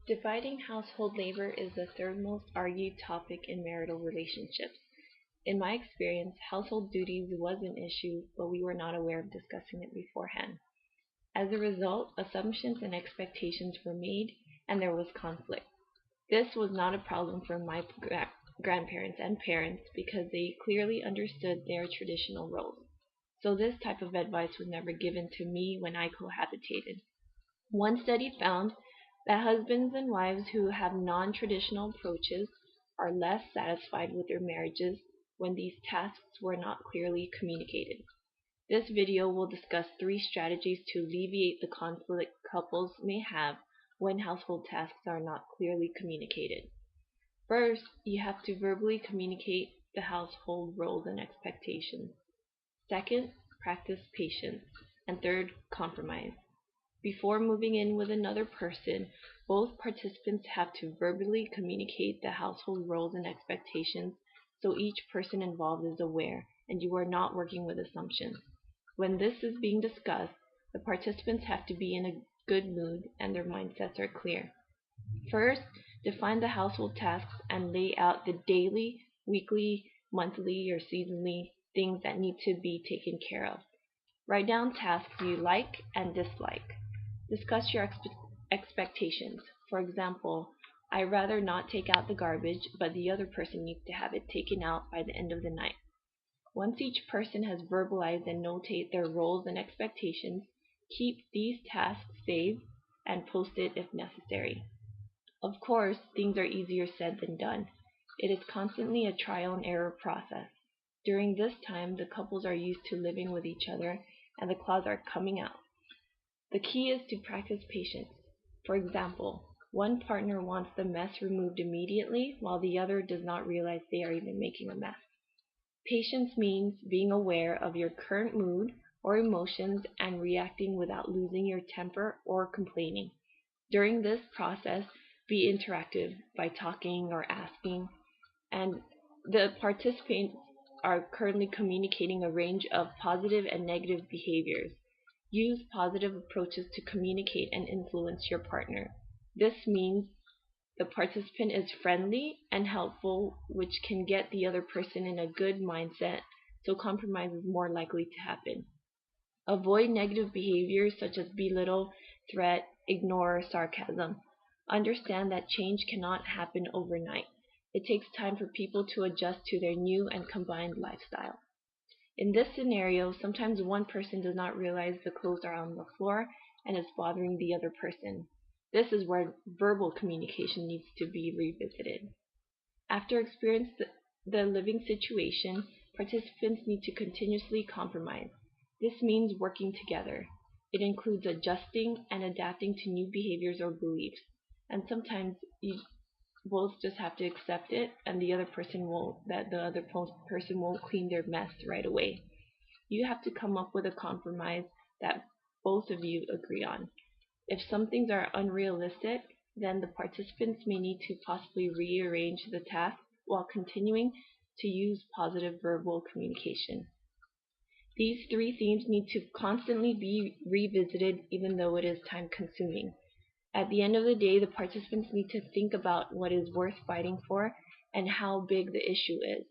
Dividing household labor is the third most argued topic in marital relationships. In my experience, household duties was an issue, but we were not aware of discussing it beforehand. As a result, assumptions and expectations were made, and there was conflict. This was not a problem for my grandparents and parents because they clearly understood their traditional roles. So this type of advice was never given to me when I cohabitated. One study found that husbands and wives who have non-traditional approaches are less satisfied with their marriages when these tasks were not clearly communicated. This video will discuss 3 strategies to alleviate the conflict couples may have when household tasks are not clearly communicated. First, you have to verbally communicate the household roles and expectations. Second, practice patience. And third, compromise. Before moving in with another person, both participants have to verbally communicate the household roles and expectations so each person involved is aware and you are not working with assumptions. When this is being discussed, the participants have to be in a good mood and their mindsets are clear. First, define the household tasks and lay out the daily, weekly, monthly, or seasonally things that need to be taken care of. Write down tasks you like and dislike. Discuss your expectations. For example, I'd rather not take out the garbage, but the other person needs to have it taken out by the end of the night. Once each person has verbalized and notate their roles and expectations, keep these tasks saved and post it if necessary. Of course, things are easier said than done. It is constantly a trial and error process. During this time, the couples are used to living with each other and the claws are coming out. The key is to practice patience. For example, one partner wants the mess removed immediately while the other does not realize they are even making a mess. Patience means being aware of your current mood or emotions and reacting without losing your temper or complaining. During this process, be interactive by talking or asking, and the participants are currently communicating a range of positive and negative behaviors. Use positive approaches to communicate and influence your partner. This means the participant is friendly and helpful, which can get the other person in a good mindset, so compromise is more likely to happen. Avoid negative behaviors such as belittle, threat, ignore, or sarcasm. Understand that change cannot happen overnight. It takes time for people to adjust to their new and combined lifestyle. In this scenario, sometimes one person does not realize the clothes are on the floor and is bothering the other person. This is where verbal communication needs to be revisited. After experiencing the living situation, participants need to continuously compromise. This means working together. It includes adjusting and adapting to new behaviors or beliefs. And sometimes you both just have to accept it, and the other person won't clean their mess right away. You have to come up with a compromise that both of you agree on. If some things are unrealistic, then the participants may need to possibly rearrange the task while continuing to use positive verbal communication. These 3 themes need to constantly be revisited even though it is time consuming. At the end of the day, the participants need to think about what is worth fighting for and how big the issue is.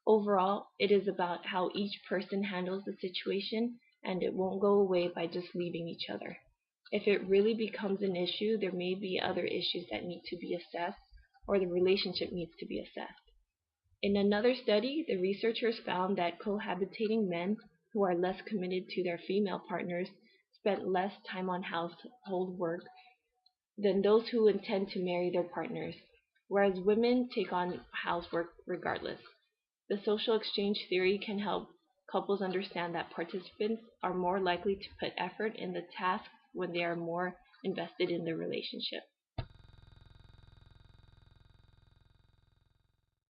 Overall, it is about how each person handles the situation, and it won't go away by just leaving each other. If it really becomes an issue, there may be other issues that need to be assessed, or the relationship needs to be assessed. In another study, the researchers found that cohabitating men who are less committed to their female partners spent less time on household work than those who intend to marry their partners, whereas women take on housework regardless. The social exchange theory can help couples understand that participants are more likely to put effort in the tasks when they are more invested in the relationship.